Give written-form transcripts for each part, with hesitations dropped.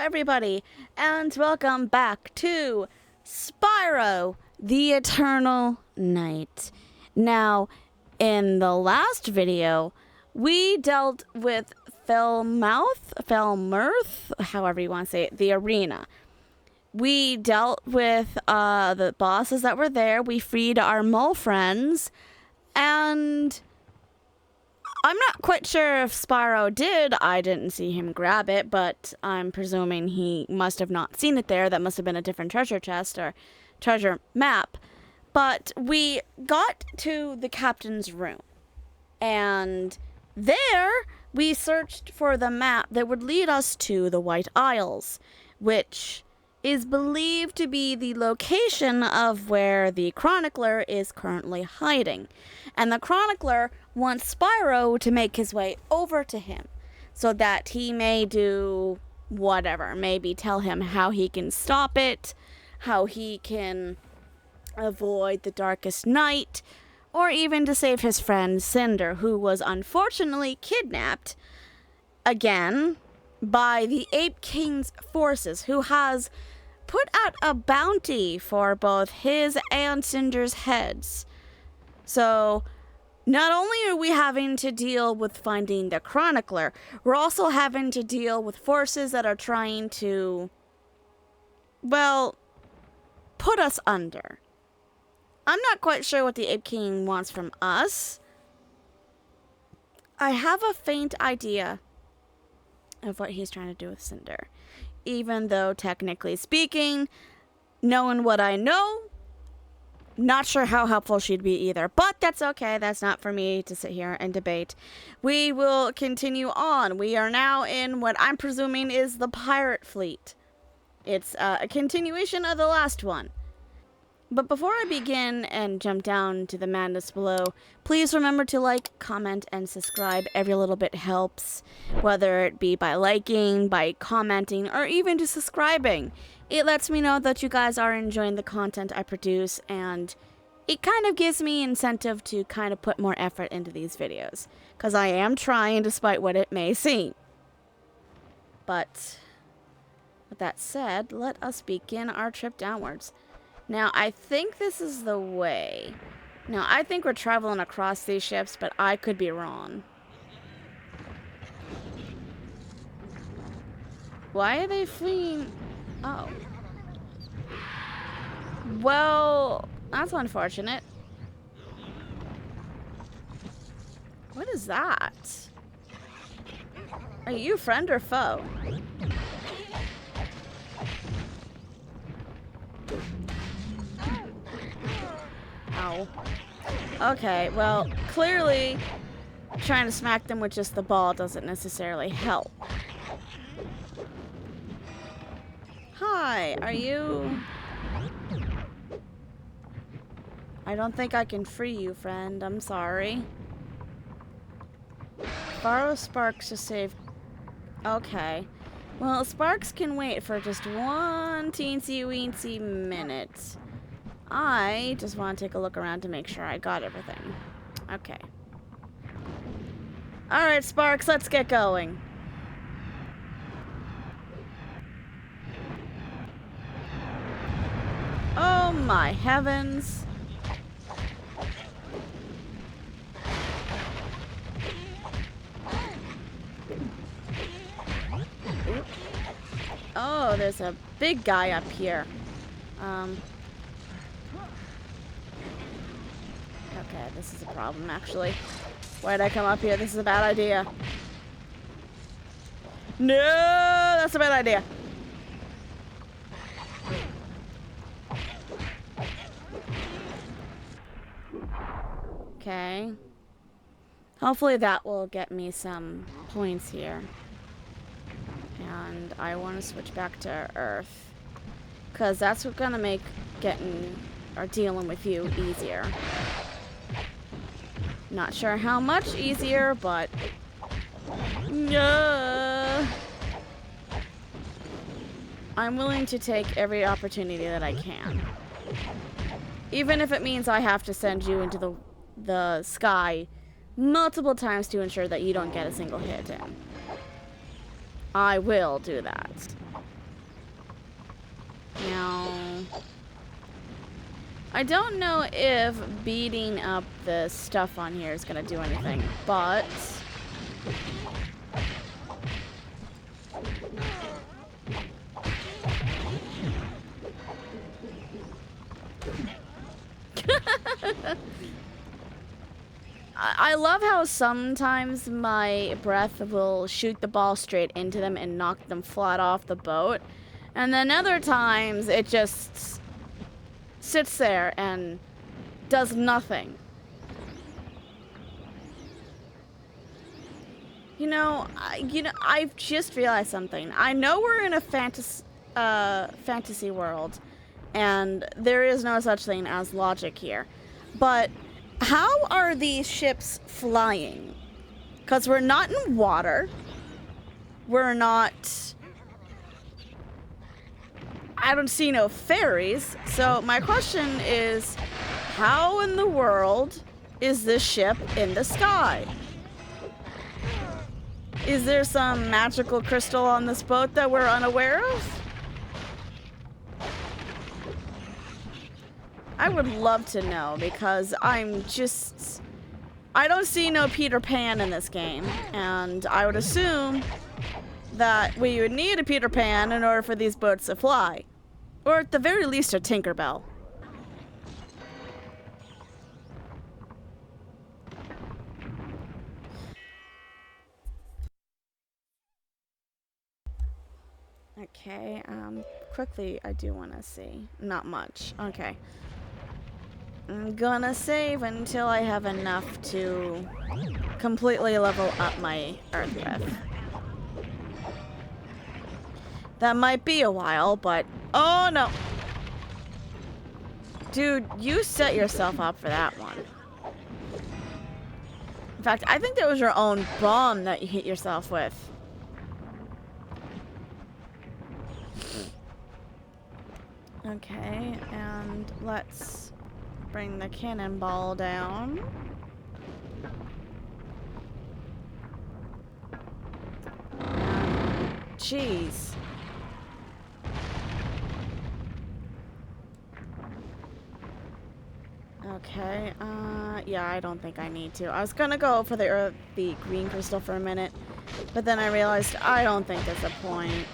everybody, and welcome back to Spyro, the Eternal Night. Now, in the last video, we dealt with Felmouth, however you want to say it, the arena. We dealt with the bosses that were there, we freed our mole friends, and I'm not quite sure if Spyro did. I didn't see him grab it, but I'm presuming he must have not seen it there. That must have been a different treasure chest or treasure map. But we got to the captain's room, and there we searched for the map that would lead us to the White Isles, which is believed to be the location of where the Chronicler is currently hiding. And the Chronicler wants Spyro to make his way over to him so that he may do whatever. Maybe tell him how he can stop it, how he can avoid the darkest night, or even to save his friend Cinder, who was unfortunately kidnapped again by the Ape King's forces, who has put out a bounty for both his and Cinder's heads. So not only are we having to deal with finding the Chronicler, we're also having to deal with forces that are trying to, well, put us under. I'm not quite sure what the Ape King wants from us. I have a faint idea of what he's trying to do with Cinder. Even though, technically speaking, knowing what I know, not sure how helpful she'd be either. But that's okay. That's not for me to sit here and debate. We will continue on. We are now in what I'm presuming is the pirate fleet. It's a continuation of the last one. But before I begin and jump down to the madness below, please remember to like, comment, and subscribe. Every little bit helps, whether it be by liking, by commenting, or even just subscribing. It lets me know that you guys are enjoying the content I produce, and it kind of gives me incentive to kind of put more effort into these videos, because I am trying despite what it may seem. But with that said, let us begin our trip downwards. Now, I think this is the way. Now, I think we're traveling across these ships, but I could be wrong. Why are they fleeing? Oh. Well, that's unfortunate. What is that? Are you friend or foe? Ow. Okay, well, clearly trying to smack them with just the ball doesn't necessarily help. Hi, are you... I don't think I can free you, friend. I'm sorry. Borrow Sparks to save... Okay. Well, Sparks can wait for just one teensy-weensy minute. I just want to take a look around to make sure I got everything. Okay. Alright, Sparks, let's get going. Oh my heavens. Oh, there's a big guy up here. Okay, this is a problem, actually. Why'd I come up here? This is a bad idea. No, that's a bad idea. Okay. Hopefully that will get me some points here. And I want to switch back to Earth, because that's what's gonna make getting or dealing with you easier. Not sure how much easier, but I'm willing to take every opportunity that I can, even if it means I have to send you into the sky multiple times to ensure that you don't get a single hit in. I will do that. Now, I don't know if beating up the stuff on here is gonna do anything, but I love how sometimes my breath will shoot the ball straight into them and knock them flat off the boat. And then other times it just sits there and does nothing. I've just realized something. I know we're in a fantasy world, and there is no such thing as logic here. But how are these ships flying? Because we're not in water. We're not... I don't see no ferries. So my question is, how in the world is this ship in the sky? Is there some magical crystal on this boat that we're unaware of? I would love to know, because I don't see no Peter Pan in this game, and I would assume that we would need a Peter Pan in order for these boats to fly. Or at the very least a Tinkerbell. Okay, quickly, I do want to see. Not much. Okay. I'm gonna save until I have enough to completely level up my Earth Breath. That might be a while, but... Oh, no! Dude, you set yourself up for that one. In fact, I think that was your own bomb that you hit yourself with. Okay, and let's bring the cannonball down. Jeez. Okay, yeah, I don't think I need to. I was gonna go for the green crystal for a minute, but then I realized I don't think there's a point.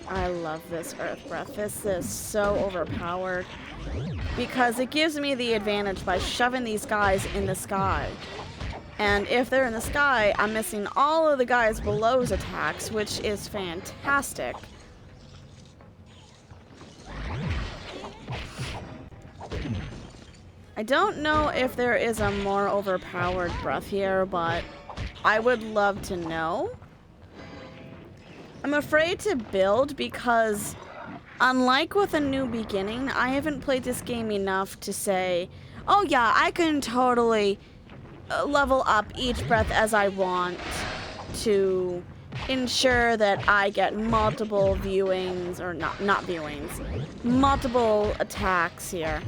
I love this Earth Breath. This is so overpowered because it gives me the advantage by shoving these guys in the sky. And if they're in the sky, I'm missing all of the guys below's attacks, which is fantastic. I don't know if there is a more overpowered breath here, but I would love to know. I'm afraid to build because, unlike with A New Beginning, I haven't played this game enough to say, oh yeah, I can totally level up each breath as I want to ensure that I get multiple viewings, or not viewings, multiple attacks here.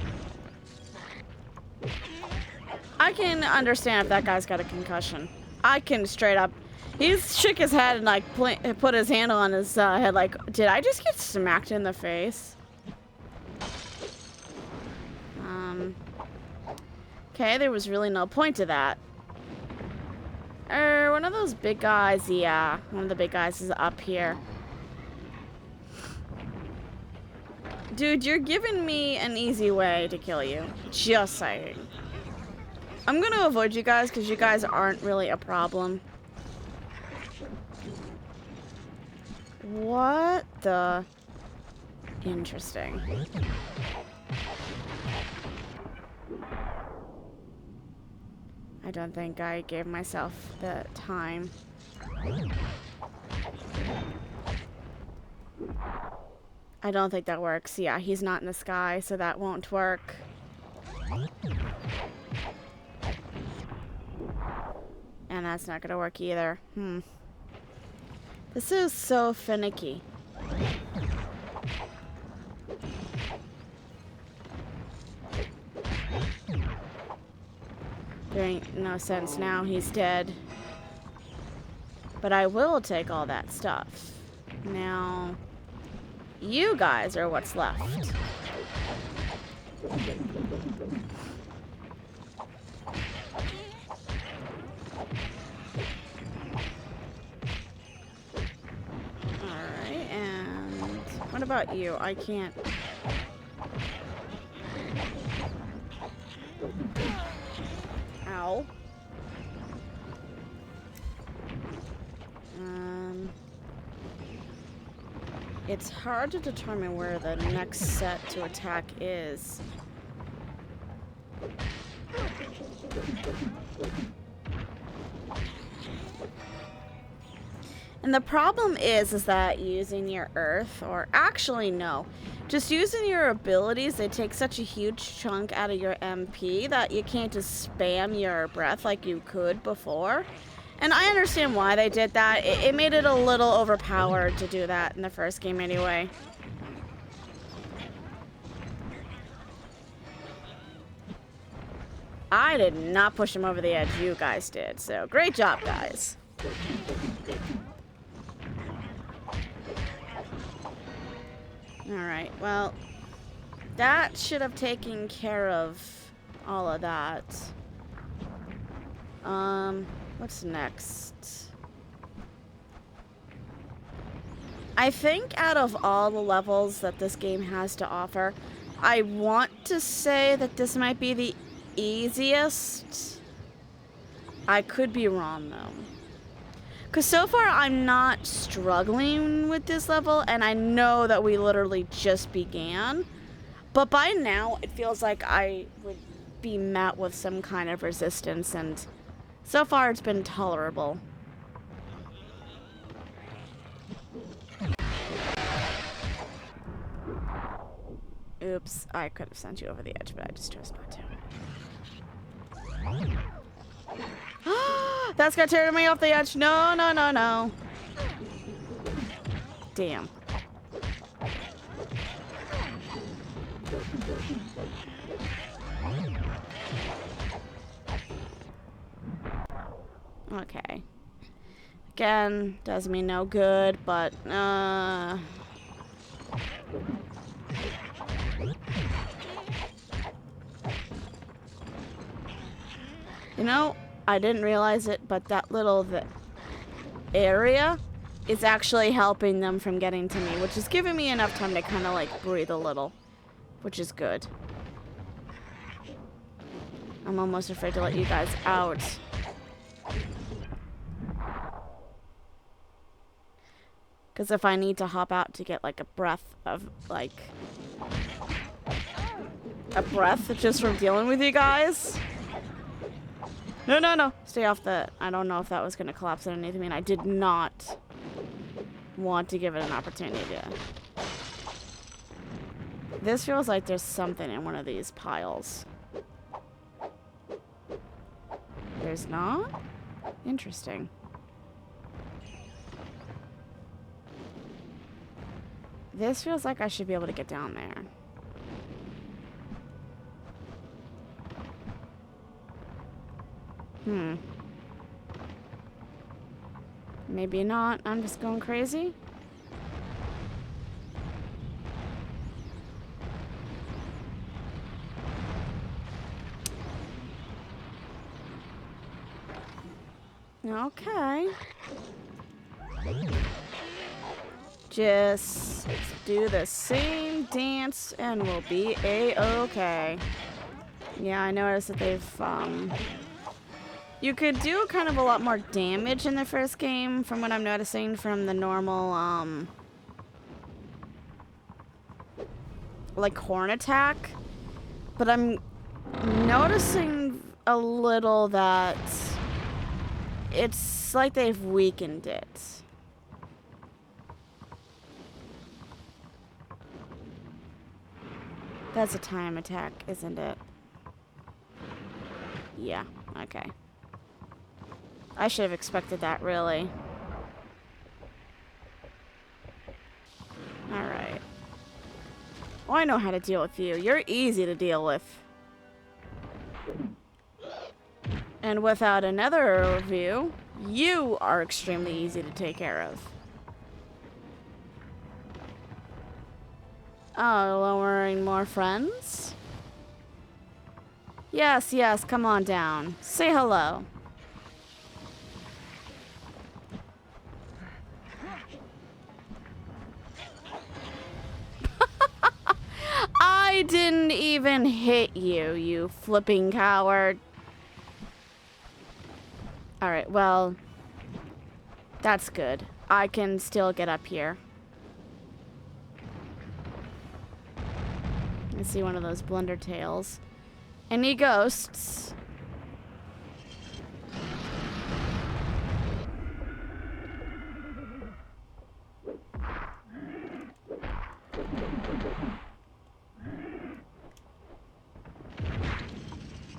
I can understand if that guy's got a concussion. I can straight up... He shook his head and like put his hand on his head like, did I just get smacked in the face? Okay, there was really no point to that. One of those big guys, yeah. One of the big guys is up here. Dude, you're giving me an easy way to kill you. Just saying. I'm gonna avoid you guys because you guys aren't really a problem. What the... Interesting. I don't think I gave myself the time. I don't think that works. Yeah, he's not in the sky, so that won't work. And that's not gonna work either. This is so finicky. There ain't no sense now. He's dead. But I will take all that stuff. Now, you guys are what's left. Alright, and what about you? I can't... Ow. It's hard to determine where the next set to attack is. And the problem is that using your earth, or actually no, just using your abilities, they take such a huge chunk out of your MP that you can't just spam your breath like you could before. And I understand why they did that. It made it a little overpowered to do that in the first game anyway. I did not push him over the edge, you guys did. So great job, guys. Alright, well, that should have taken care of all of that. What's next? I think out of all the levels that this game has to offer, I want to say that this might be the easiest. I could be wrong, though. Because so far, I'm not struggling with this level, and I know that we literally just began. But by now, it feels like I would be met with some kind of resistance, and so far, it's been tolerable. Oops, I could have sent you over the edge, but I just chose not to. That's gonna tear me off the edge. No, no, no, no. Damn. Okay. Again, does me no good, but, you know, I didn't realize it, but that little area is actually helping them from getting to me, which is giving me enough time to kind of, like, breathe a little, which is good. I'm almost afraid to let you guys out. Because if I need to hop out to get, like, a breath of, like... a breath just from dealing with you guys... No, no, no. Stay off the... I don't know if that was going to collapse underneath me, and I did not want to give it an opportunity to... This feels like there's something in one of these piles. There's not? Interesting. This feels like I should be able to get down there. Maybe not. I'm just going crazy. Okay. Just do the same dance and we'll be a-okay. Yeah, I noticed that they've, you could do kind of a lot more damage in the first game from what I'm noticing from the normal, like horn attack. But I'm noticing a little that it's like they've weakened it. That's a time attack, isn't it? Yeah, okay. I should have expected that, really. Alright. Oh, I know how to deal with you. You're easy to deal with. And without another view, you are extremely easy to take care of. Oh, lowering more friends? Yes, yes, come on down. Say hello. I didn't even hit you, you flipping coward. Alright, well, that's good. I can still get up here. I see one of those blunder tails. Any ghosts?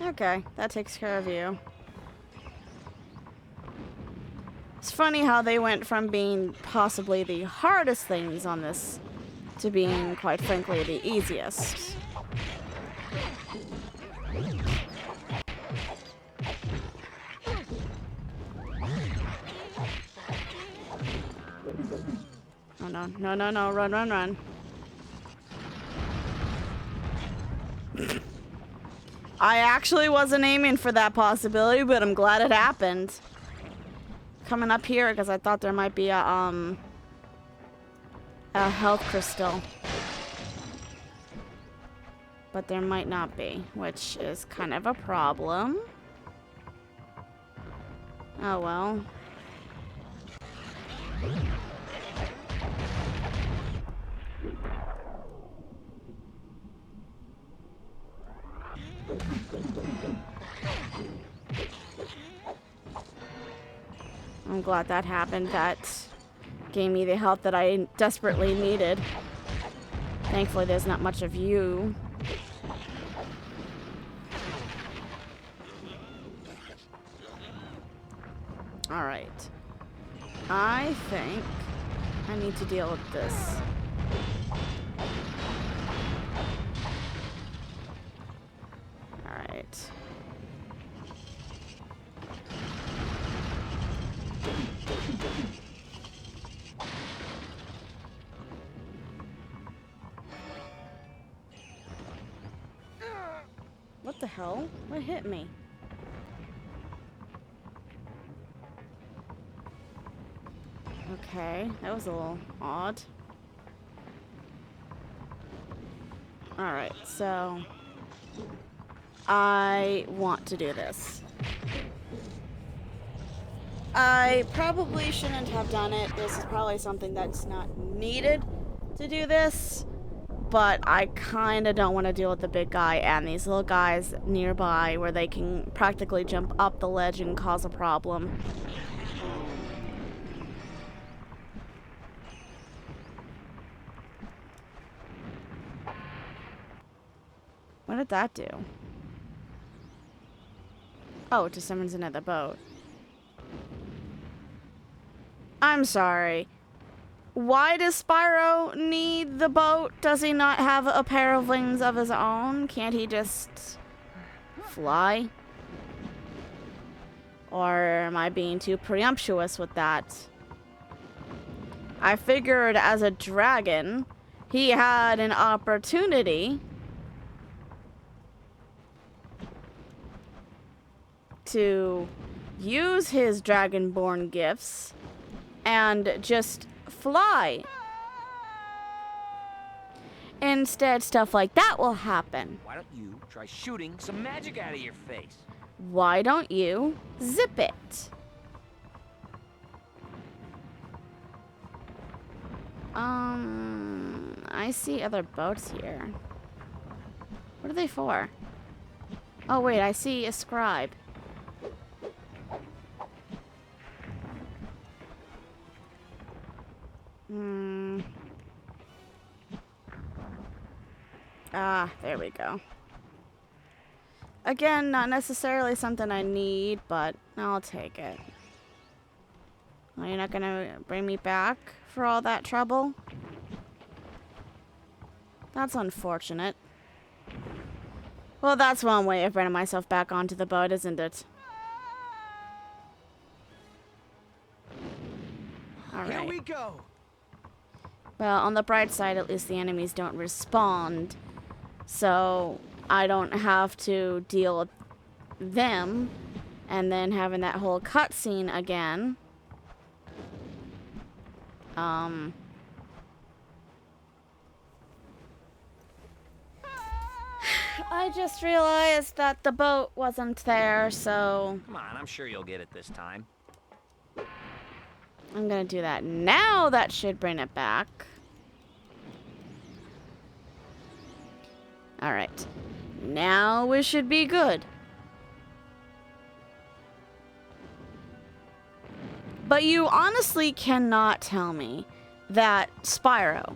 Okay, that takes care of you. It's funny how they went from being possibly the hardest things on this to being, quite frankly, the easiest. Oh no, no, no, no, run, run, run. I actually wasn't aiming for that possibility, but I'm glad it happened. Coming up here because I thought there might be a health crystal. But there might not be, which is kind of a problem. Oh well. I'm glad that happened. That gave me the help that I desperately needed. Thankfully, there's not much of you. Alright. I think I need to deal with this. Alright. What the hell? What hit me? Okay, that was a little odd. Alright, so I want to do this. I probably shouldn't have done it. This is probably something that's not needed to do this. But I kind of don't want to deal with the big guy and these little guys nearby where they can practically jump up the ledge and cause a problem. What did that do? Oh, to summons another boat. I'm sorry. Why does Spyro need the boat? Does he not have a pair of wings of his own? Can't he just fly? Or am I being too presumptuous with that? I figured as a dragon, he had an opportunity to use his dragonborn gifts and just fly. Instead, stuff like that will happen. Why don't you try shooting some magic out of your face? Why don't you zip it? I see other boats here. What are they for? Oh wait, I see a scribe. Ah, there we go. Again, not necessarily something I need, but I'll take it. Well, you're not gonna bring me back for all that trouble? That's unfortunate. Well, that's one way of bringing myself back onto the boat, isn't it? Alright. Here we go. Well, on the bright side, at least the enemies don't respond. So I don't have to deal with them and then having that whole cutscene again. I just realized that the boat wasn't there, so Come on, I'm sure you'll get it this time. I'm gonna do that now. That should bring it back. Alright. Now we should be good. But you honestly cannot tell me that Spyro,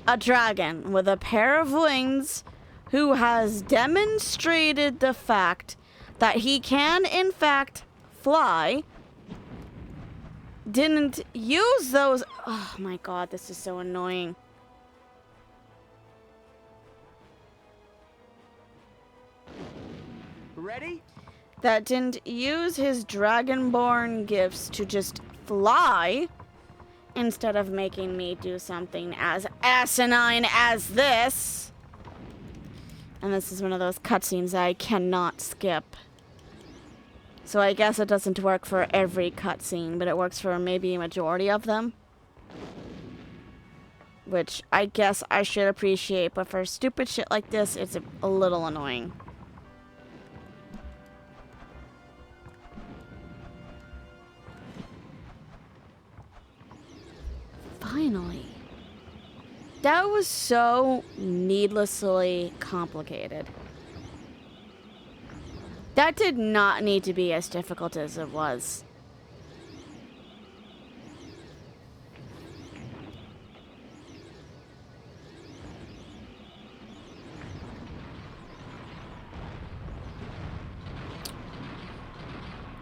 a dragon with a pair of wings, who has demonstrated the fact that he can, in fact, fly, didn't use those... Oh my god, this is so annoying. Ready? That didn't use his dragonborn gifts to just fly, instead of making me do something as asinine as this. And this is one of those cutscenes I cannot skip. So I guess it doesn't work for every cutscene, but it works for maybe a majority of them. Which I guess I should appreciate, but for stupid shit like this, it's a little annoying. Finally. That was so needlessly complicated. That did not need to be as difficult as it was.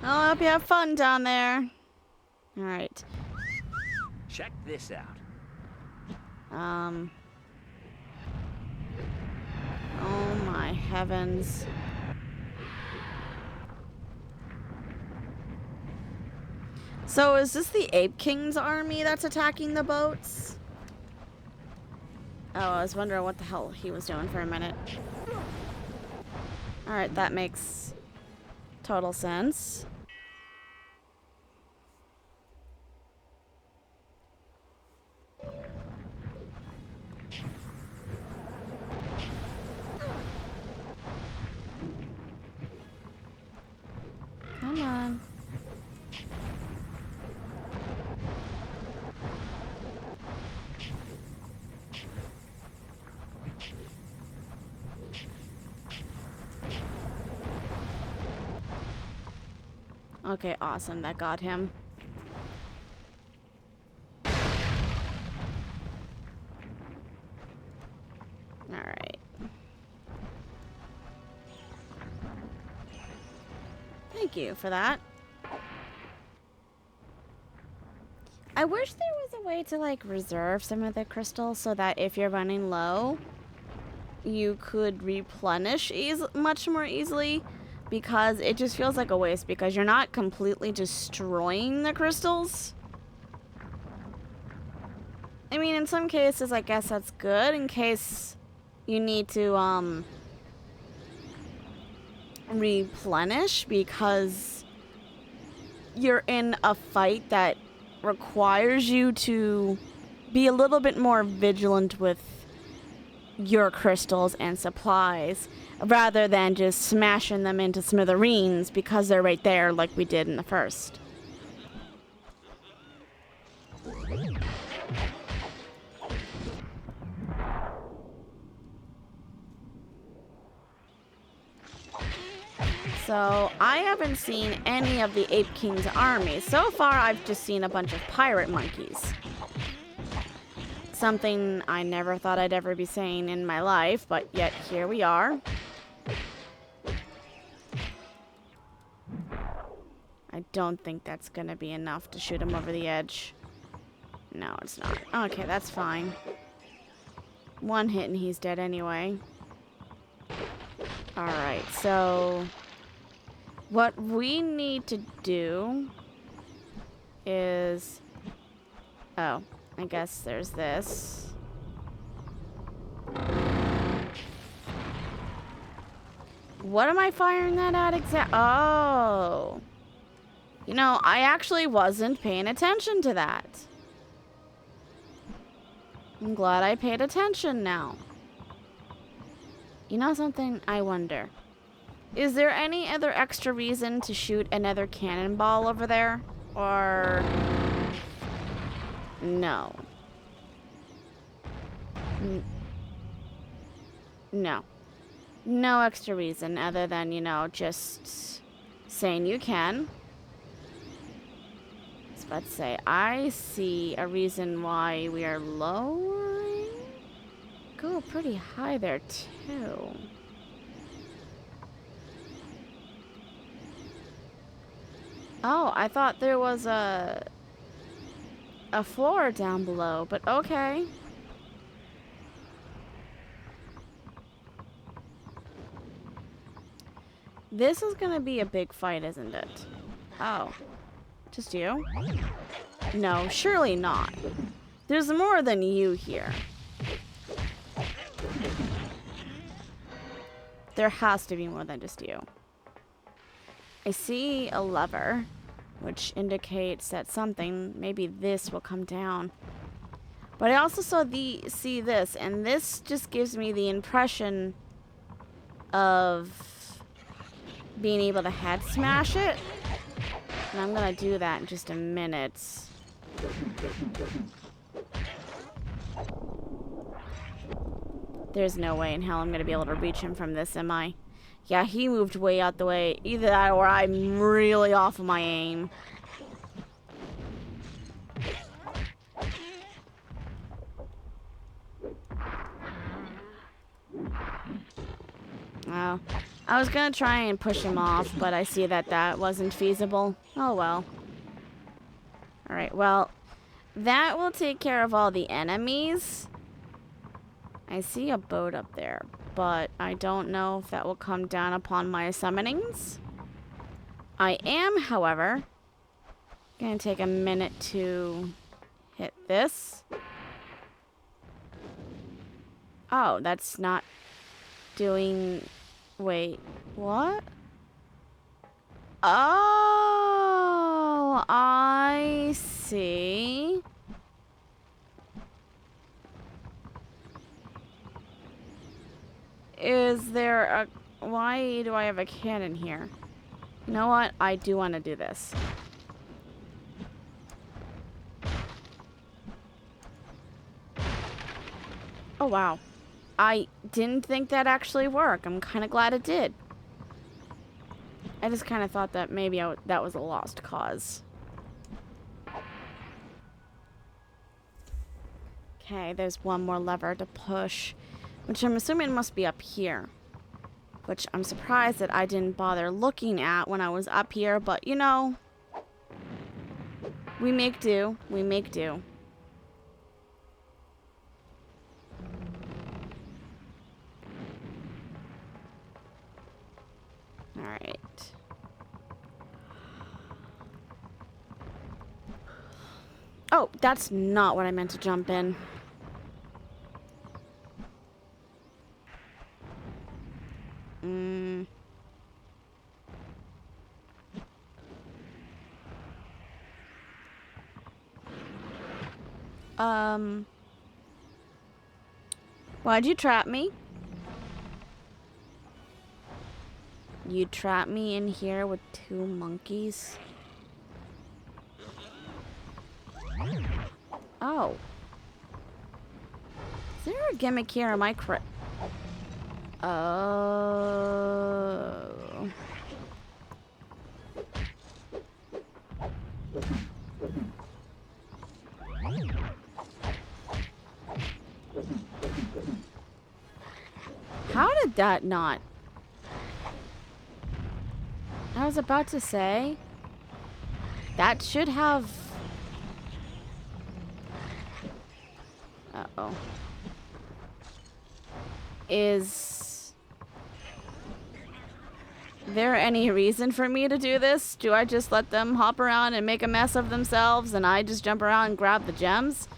I hope you have fun down there. Alright. Check this out. Oh my heavens. So is this the Ape King's army that's attacking the boats? Oh, I was wondering what the hell he was doing for a minute. Alright, that makes total sense. Come on. Okay, awesome. That got him. Alright. Thank you for that. I wish there was a way to, like, reserve some of the crystals so that if you're running low, you could replenish much more easily, because it just feels like a waste because you're not completely destroying the crystals. I mean, in some cases, I guess that's good in case you need to, replenish because you're in a fight that requires you to be a little bit more vigilant with your crystals and supplies rather than just smashing them into smithereens because they're right there like we did in the first. So, I haven't seen any of the Ape King's army. So far, I've just seen a bunch of pirate monkeys. Something I never thought I'd ever be saying in my life, but yet here we are. I don't think that's gonna be enough to shoot him over the edge. No, it's not. Okay, that's fine. One hit and he's dead anyway. Alright, so what we need to do is Oh, I guess there's this. What am I firing that at Oh. You know, I actually wasn't paying attention to that. I'm glad I paid attention now. You know something? I wonder. Is there any other extra reason to shoot another cannonball over there? Or... no. No. No extra reason other than, you know, just saying you can. I was about to say, I see a reason why we are lowering. Go pretty high there, too. Oh, I thought there was a floor down below, but okay. This is gonna be a big fight, isn't it? Oh. Just you? No, surely not. There's more than you here. There has to be more than just you. I see a lever, which indicates that something, maybe this will come down. But I also see this, and this just gives me the impression of being able to head smash it. And I'm gonna do that in just a minute. There's no way in hell I'm gonna be able to reach him from this, am I? Yeah, he moved way out the way. Either that or I'm really off of my aim. Oh. I was gonna try and push him off, but I see that that wasn't feasible. Oh well. Alright, well, that will take care of all the enemies. I see a boat up there, but I don't know if that will come down upon my summonings. I am, however, gonna take a minute to hit this. Oh, that's not doing... Wait, what? Oh, I see. Is there a... Why do I have a cannon here? You know what? I do want to do this. Oh, wow. I didn't think that'd actually work. I'm kind of glad it did. I just kind of thought that maybe that was a lost cause. Okay, there's one more lever to push, which I'm assuming must be up here. Which I'm surprised that I didn't bother looking at when I was up here, but you know, we make do. We make do. Alright. Oh, that's not what I meant to jump in. Why'd you trap me? You trapped me in here with two monkeys? Oh. Is there a gimmick here? Am I correct? Oh. How did that not? I was about to say, that should have... Uh-oh. there any reason for me to do this? Do I just let them hop around and make a mess of themselves and I just jump around and grab the gems?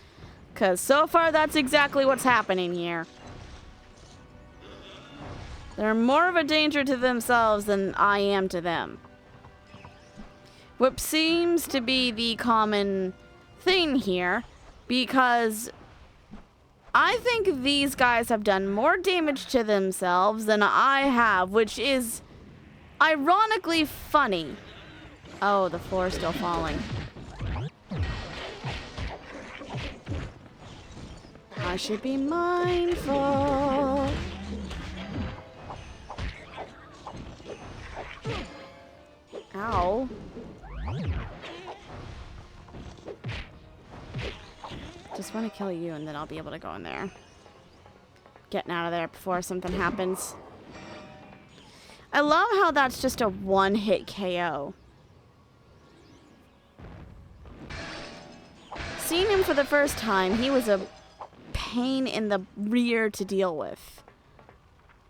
Because so far that's exactly what's happening here. They're more of a danger to themselves than I am to them. What seems to be the common thing here, because I think these guys have done more damage to themselves than I have, which is ironically funny. Oh, the floor's still falling. I should be mindful. Ow. Just want to kill you and then I'll be able to go in there. Getting out of there before something happens. I love how that's just a one-hit KO. Seeing him for the first time, he was a pain in the rear to deal with.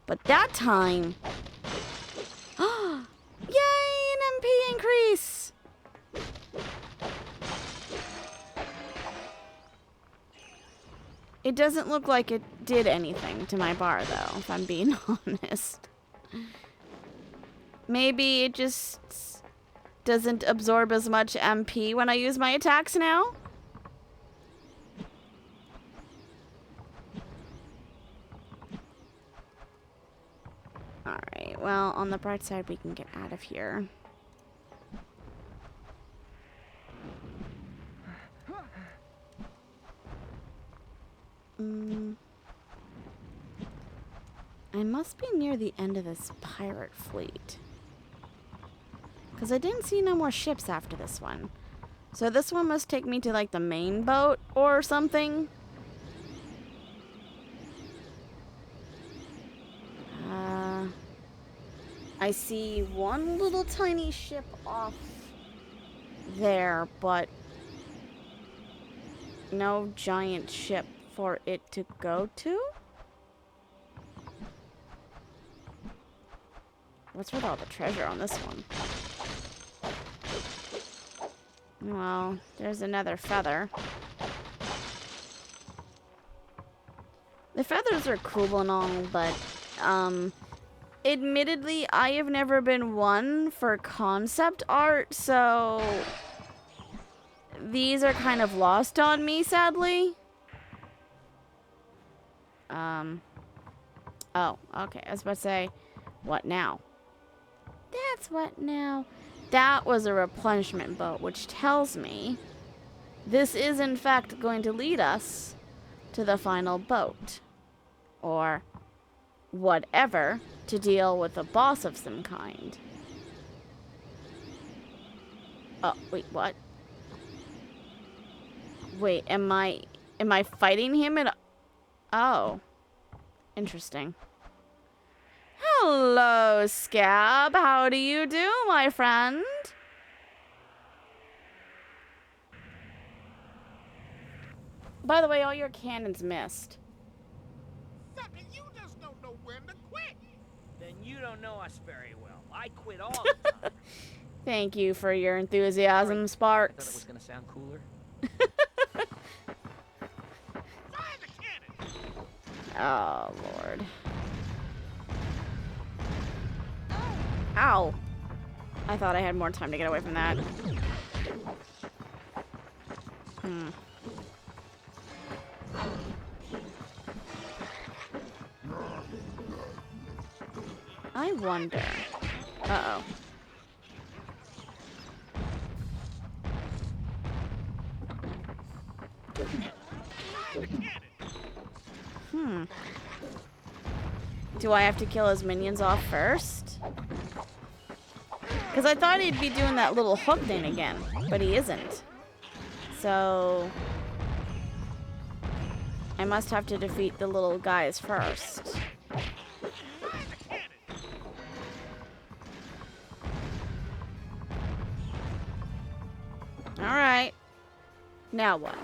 But that time... Yay! An MP increase! It doesn't look like it did anything to my bar, though, if I'm being honest. Maybe it just doesn't absorb as much MP when I use my attacks now? Alright, well, on the bright side, we can get out of here. I must be near the end of this pirate fleet. Because I didn't see no more ships after this one. So this one must take me to, like, the main boat or something. I see one little tiny ship off there, but no giant ship for it to go to? What's with all the treasure on this one? Well, there's another feather. The feathers are cool and all, but, admittedly, I have never been one for concept art, so these are kind of lost on me, sadly. Oh, okay. I was about to say, what now? That's what now. That was a replenishment boat, which tells me this is in fact going to lead us to the final boat. Or whatever, to deal with a boss of some kind. Oh, wait, what? Wait, am I fighting him at... Oh. Interesting. Hello, Scab. How do you do, my friend? By the way, all your cannons missed. Sucker, you just don't know when to quit. Then you don't know us very well. I quit all the time. Thank you for your enthusiasm, I thought it Sparks. was gonna sound cooler. Fire the cannon. Oh, Lord. Ow. I thought I had more time to get away from that. I wonder. Uh-oh. Do I have to kill his minions off first? Because I thought he'd be doing that little hook thing again, but he isn't. So I must have to defeat the little guys first. Alright. Now what?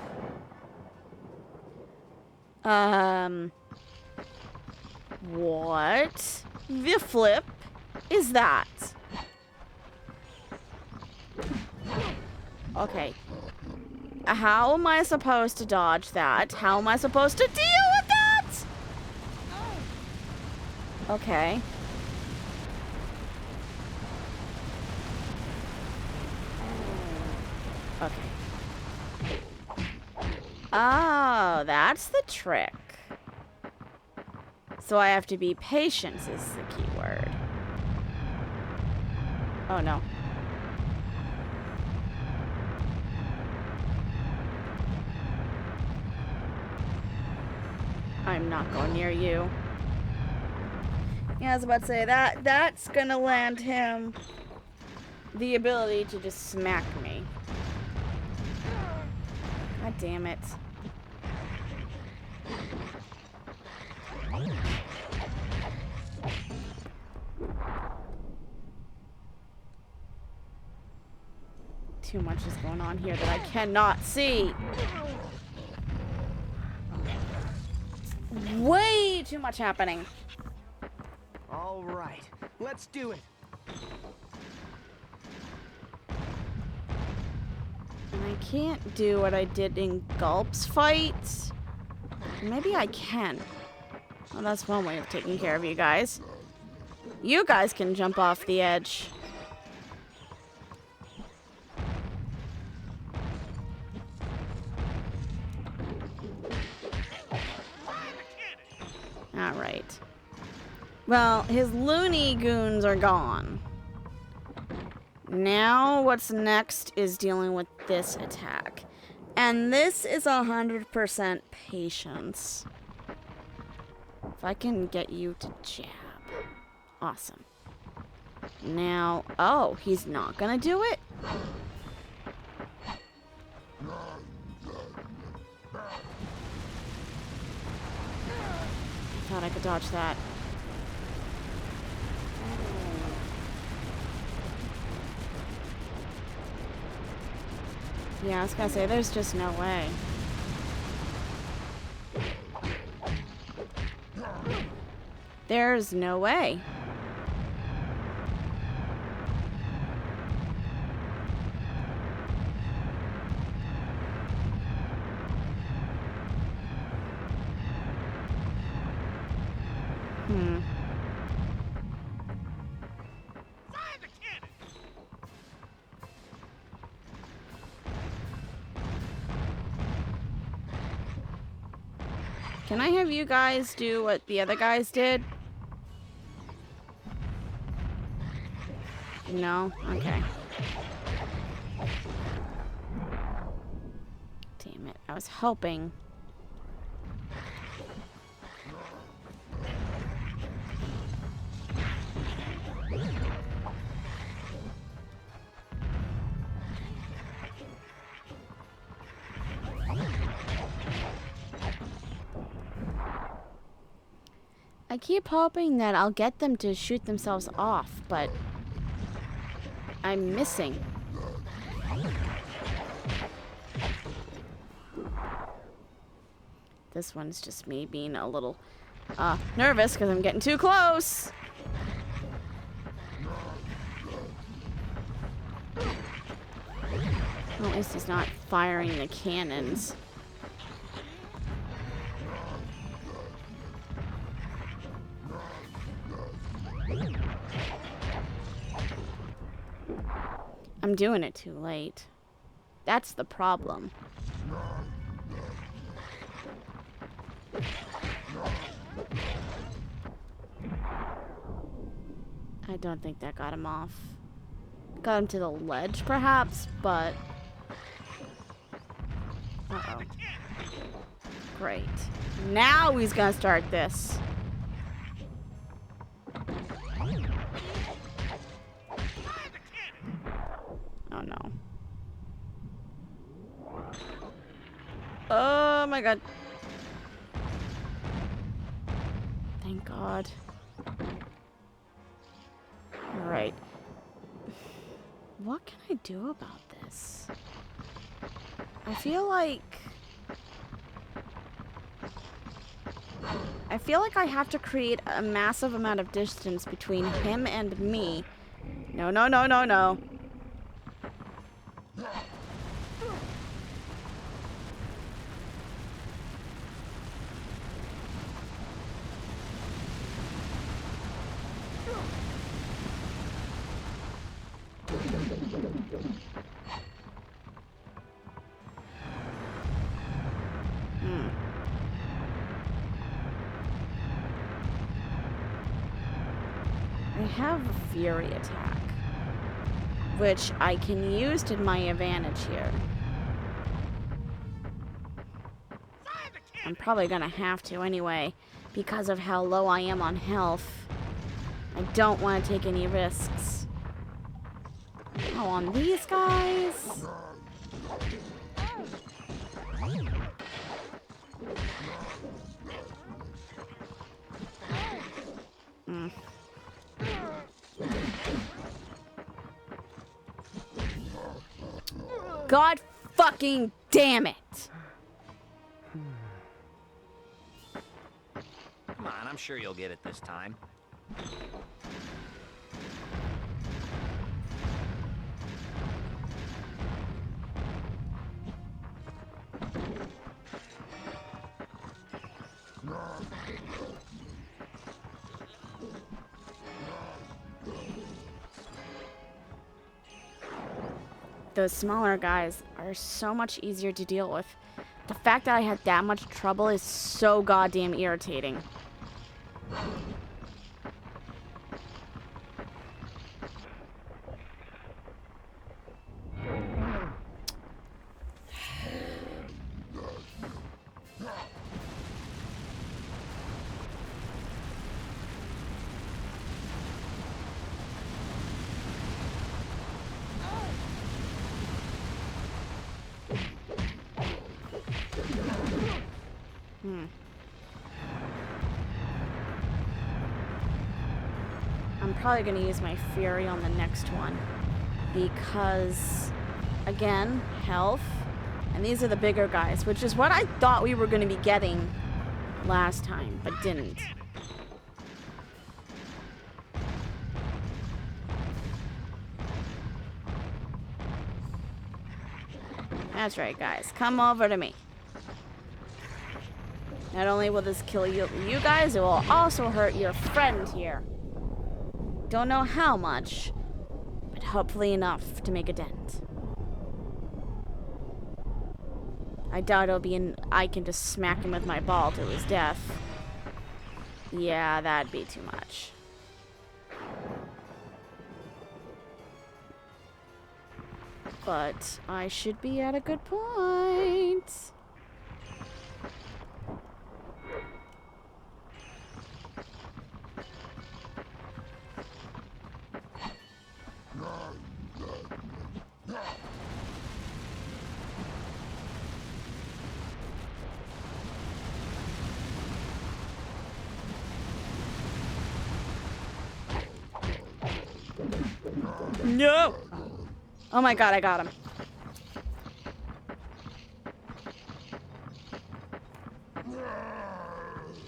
What? The flip? is that? Okay. How am I supposed to dodge that? How am I supposed to deal with that? Okay. Okay. Oh, that's the trick. So I have to be patient is the key word. Oh no. I'm not going near you. Yeah, I was about to say that's gonna land him the ability to just smack me. God damn it. Too much is going on here that I cannot see. Way too much happening. All right, let's do it. And I can't do what I did in Gulp's fight. Maybe I can. Well, that's one way of taking care of you guys. You guys can jump off the edge. Alright. Well, his loony goons are gone. Now what's next is dealing with this attack. And this is 100% patience. If I can get you to jab. Awesome. Now, oh, he's not gonna do it? Thought I could dodge that. Yeah, I was gonna say, there's just no way. There's no way. Can I have you guys do what the other guys did? No? Okay. Damn it. I was hoping. I keep hoping that I'll get them to shoot themselves off, but I'm missing. This one's just me being a little nervous because I'm getting too close. Well, at least he's not firing the cannons. I'm doing it too late. That's the problem. I don't think that got him off. Got him to the ledge, perhaps, but... Uh-oh. Great. Now he's gonna start this. Oh no. Oh my god. Thank God. Alright. What can I do about this? I feel like... I feel like I have to create a massive amount of distance between him and me. No, no, no, no, no. I have a fury attack, which I can use to my advantage here. I'm probably gonna have to anyway, because of how low I am on health. I don't want to take any risks. Oh, on these guys? God fucking damn it! Come on, I'm sure you'll get it this time. Those smaller guys are so much easier to deal with. The fact that I had that much trouble is so goddamn irritating. I'm probably going to use my fury on the next one because, again, health, and these are the bigger guys, which is what I thought we were going to be getting last time, but didn't. That's right, guys. Come over to me. Not only will this kill you guys, it will also hurt your friend here. Don't know how much, but hopefully enough to make a dent. I doubt I can just smack him with my ball to his death. Yeah, that'd be too much. But I should be at a good point. No! Oh my god, I got him.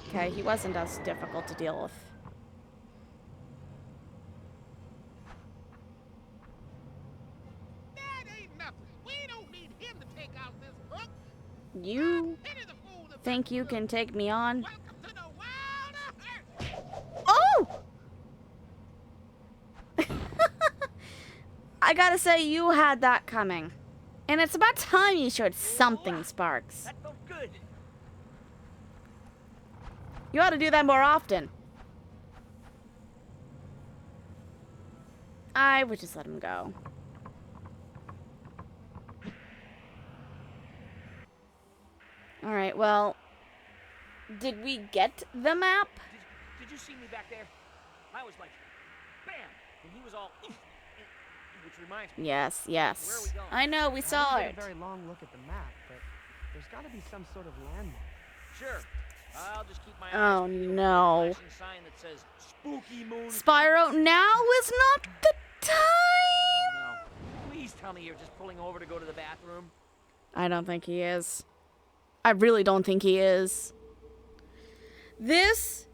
Okay, he wasn't as difficult to deal with. That ain't nothing. We don't need him to take out this hook. You Pity the fool that think you can take me on? welcome to the wild earth. Oh! I gotta say, you had that coming. And it's about time you showed something, Sparks. That felt good. You ought to do that more often. I would just let him go. Alright, well, did we get the map? Did you see me back there? I was like, bam! And he was all, oof, which reminds me. Yes, yes. Where are we going? I know, we saw I it. didn't get a very long look at the map, but there's got to be some sort of landmark. Sure. I'll just keep my eyes Oh, peeled for no. the flashing sign that says Spooky Moon. Spyro, now is not the time! No. Please tell me you're just pulling over to go to the bathroom. I don't think he is. I really don't think he is. This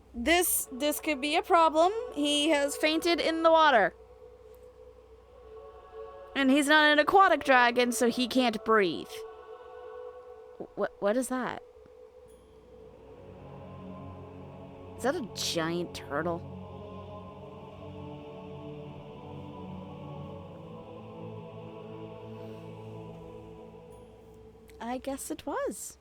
could be a problem. He has fainted in the water. And he's not an aquatic dragon, so he can't breathe. What is that? Is that a giant turtle? I guess it was.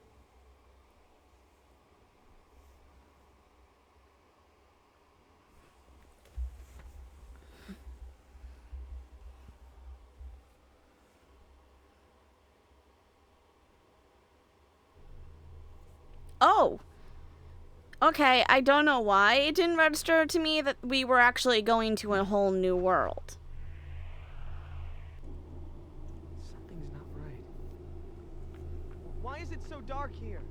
Oh! Okay, I don't know why it didn't register to me that we were actually going to a whole new world. Something's not right. Why is it so dark here?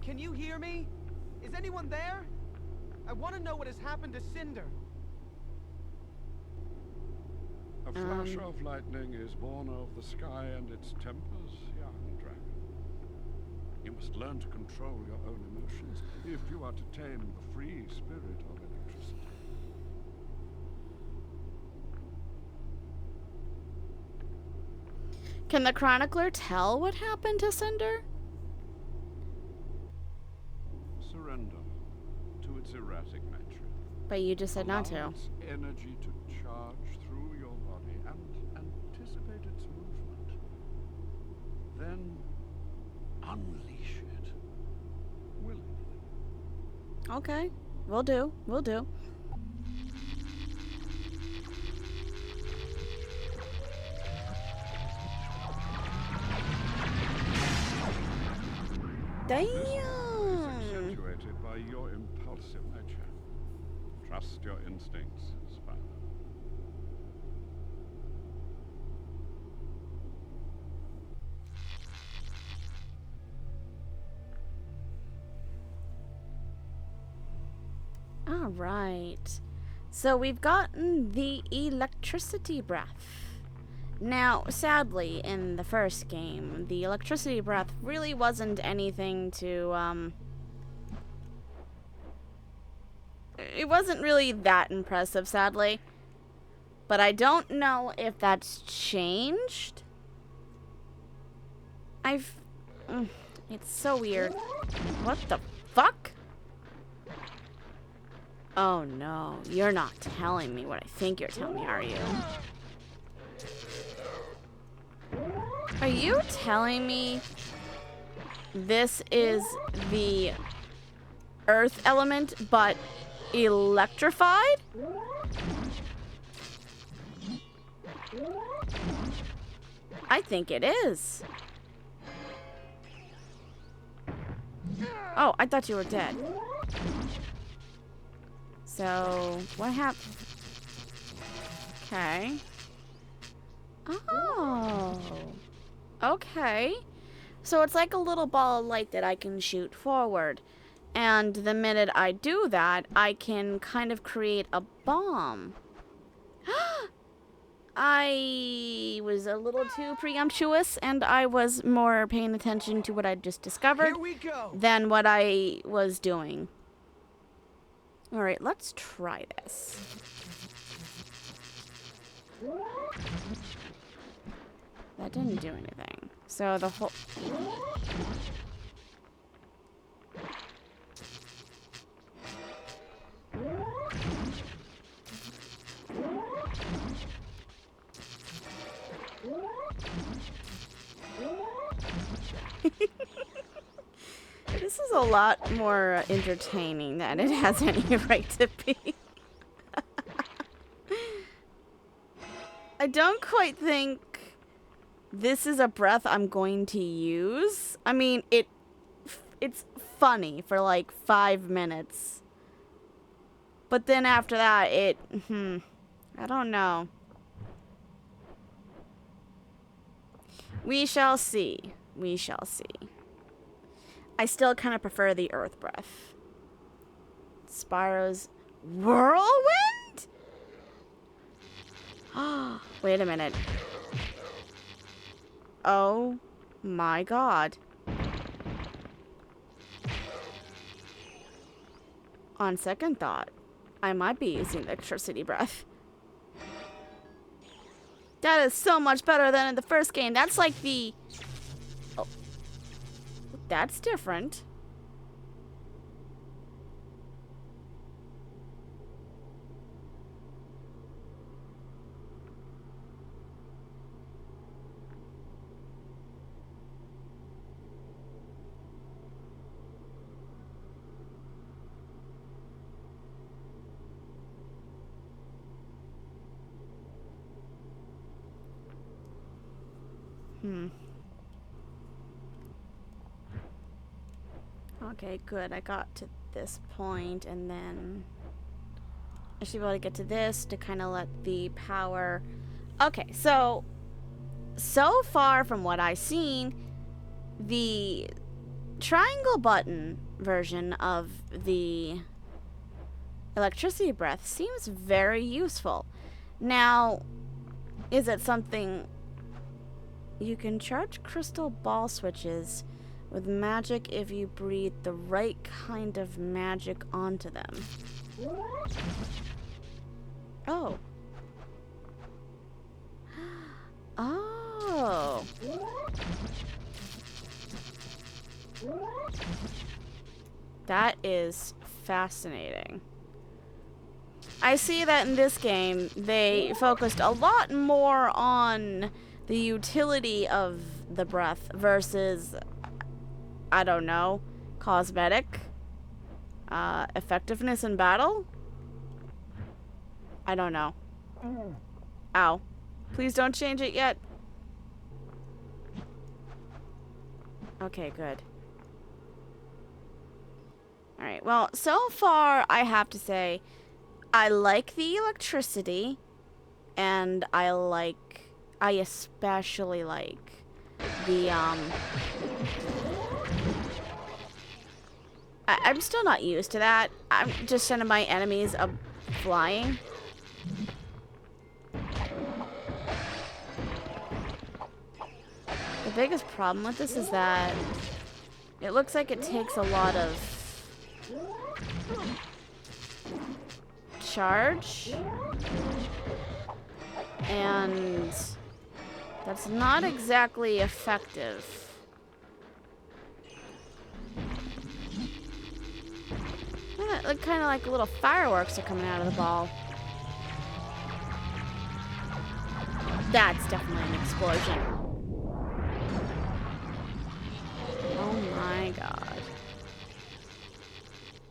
Can you hear me? Is anyone there? I want to know what has happened to Cinder. A flash of lightning is born of the sky and its tempers, young dragon. You must learn to control your own emotions if you are to tame the free spirit of electricity. Can the chronicler tell what happened to Cinder? Surrender to its erratic nature. But you just said not Allow to. its energy to charge through your body and anticipate its movement. Then unleash it willingly. Okay, will do, will do. This power is Damn! accentuated by your impulsive nature. Trust your instincts, Spyro. All right. So we've gotten the electricity breath. Now, sadly, in the first game, the electricity breath really wasn't anything to, it wasn't really that impressive, sadly. But I don't know if that's changed. It's so weird. What the fuck? Oh no, you're not telling me what I think you're telling me, are you? Are you telling me this is the earth element, but electrified? I think it is. Oh, I thought you were dead. So, what happened? Okay. Oh. Okay. So it's like a little ball of light that I can shoot forward. And the minute I do that, I can kind of create a bomb. I was a little too presumptuous, and I was more paying attention to what I just discovered Here we go. than what I was doing. Alright, let's try this. That didn't do anything. So the whole... This is a lot more entertaining than it has any right to be. I don't quite think this is a breath I'm going to use. I mean, it's funny for like 5 minutes. But then after that, I don't know. We shall see. We shall see. I still kind of prefer the earth breath. Spyro's whirlwind? Wait a minute. Oh my god. On second thought, I might be using electricity breath. That is so much better than in the first game. That's like the... Oh. That's different. Okay, good. I got to this point, and then I should be able to get to this to kind of let the power... Okay, so far from what I've seen, the triangle button version of the electricity breath seems very useful. Now, is it something... You can charge crystal ball switches with magic if you breathe the right kind of magic onto them. Oh. Oh. That is fascinating. I see that in this game, they focused a lot more on the utility of the breath versus, I don't know, cosmetic, effectiveness in battle? I don't know. Ow. Please don't change it yet. Okay, good. Alright, well, so far, I have to say, I like the electricity, and I especially like the, I'm still not used to that. I'm just sending my enemies flying. The biggest problem with this is that it looks like it takes a lot of charge, and that's not exactly effective. Like, kind of like little fireworks are coming out of the ball. That's definitely an explosion. Oh my god.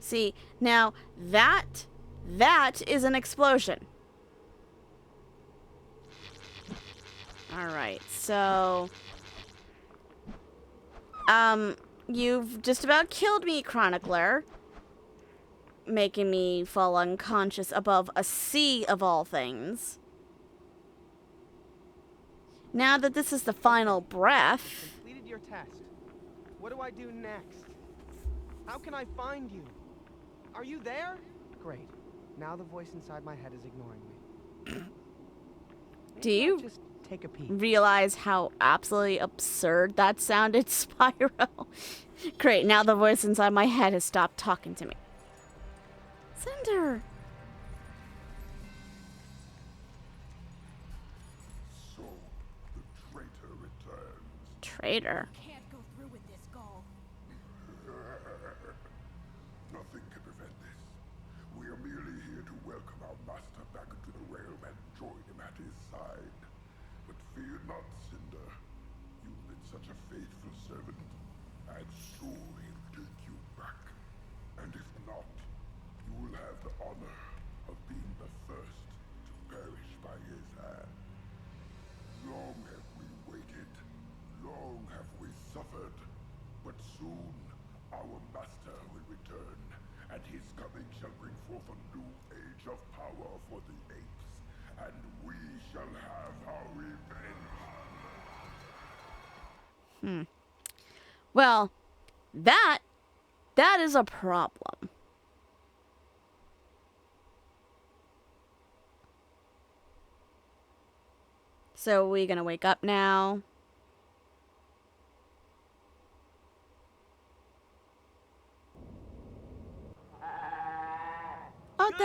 See, now that is an explosion. Alright, so... you've just about killed me, Chronicler. Making me fall unconscious above a sea of all things. Now that this is the final breath... Completed your test. What do I do next? How can I find you? Are you there? Great. Now the voice inside my head is ignoring me. Do you just take a peek? Realize how absolutely absurd that sounded, Spyro? Great, now the voice inside my head has stopped talking to me. Cinder! So, the traitor returns. Traitor? Can't go through with this goal. Nothing can prevent this. We are merely here to welcome our master back into the realm and join him at his side. But fear not, Cinder. You've been such a faithful servant. I'm sure he'll take you back. And if not, you will have the honor of being the first to perish by his hand. Long have we waited. Long have we suffered. But soon, our master will return, and his coming shall bring forth a new age of power for the apes, and we shall have our revenge. Well, that is a problem. So we gonna wake up now?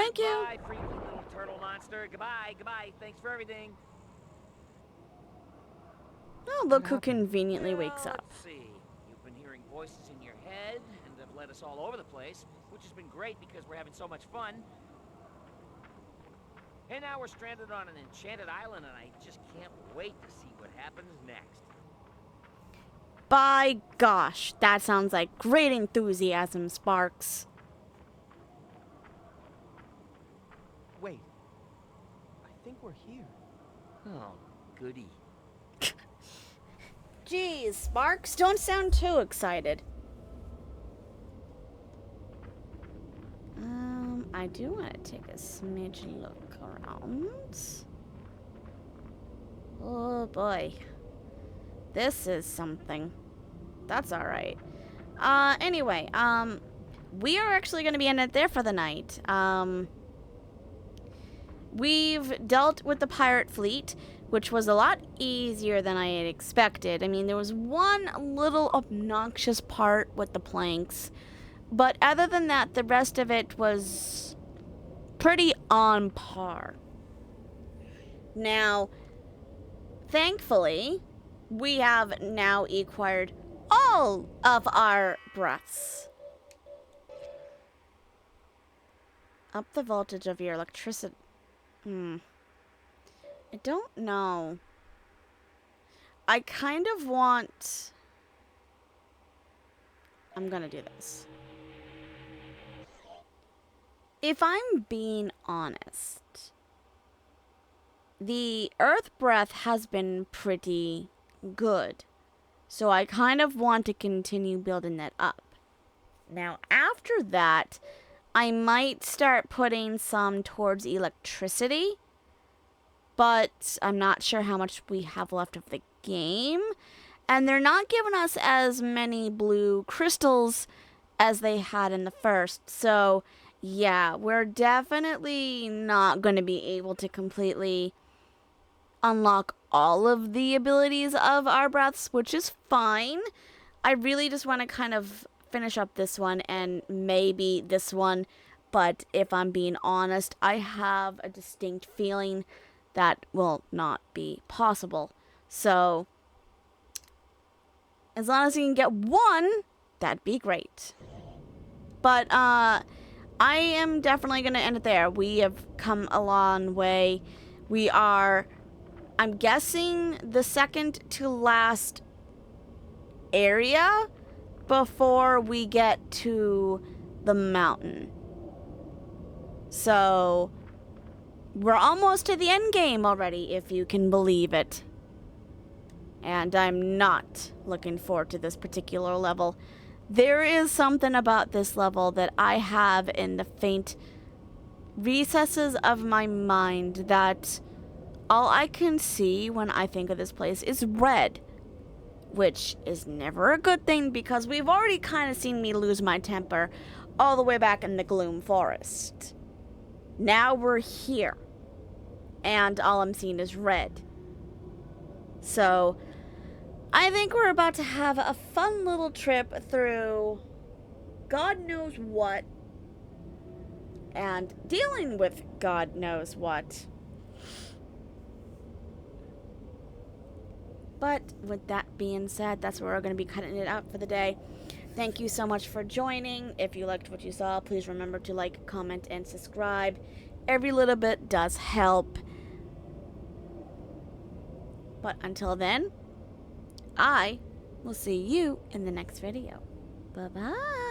Thank you. Bye, freaky little turtle monster. Goodbye, goodbye. Thanks for everything. Oh, look who conveniently wakes Well, up. let's see. You've been hearing voices in your head and have led us all over the place, which has been great because we're having so much fun. And now we're stranded on an enchanted island, and I just can't wait to see what happens next. By gosh, that sounds like great enthusiasm, Sparks. Wait. I think we're here. Oh, goody. Geez, Sparks, don't sound too excited. I do want to take a smidge look around. Oh boy. This is something. That's alright. Anyway, we are actually going to be ended there for the night. We've dealt with the pirate fleet, which was a lot easier than I had expected. I mean, there was one little obnoxious part with the planks, but other than that, the rest of it was pretty on par. Now, thankfully, we have now acquired all of our breaths. Up the voltage of your electricity. I don't know. I kind of want... I'm gonna do this. If I'm being honest, the earth breath has been pretty good. So I kind of want to continue building that up. Now, after that, I might start putting some towards electricity. But I'm not sure how much we have left of the game. And they're not giving us as many blue crystals as they had in the first. So, yeah, we're definitely not going to be able to completely unlock all of the abilities of our breaths, which is fine. I really just want to kind of finish up this one and maybe this one. But if I'm being honest, I have a distinct feeling that will not be possible. So, as long as you can get one, that'd be great. But, I am definitely going to end it there. We have come a long way. We are, I'm guessing, the second to last area before we get to the mountain. So, we're almost to the end game already, if you can believe it. And I'm not looking forward to this particular level. There is something about this level that I have in the faint recesses of my mind that all I can see when I think of this place is red. Which is never a good thing because we've already kind of seen me lose my temper all the way back in the Gloom Forest. Now we're here. And all I'm seeing is red. So, I think we're about to have a fun little trip through God knows what. And dealing with God knows what. But with that being said, that's where we're going to be cutting it out for the day. Thank you so much for joining. If you liked what you saw, please remember to like, comment, and subscribe. Every little bit does help. But until then, I will see you in the next video. Bye-bye.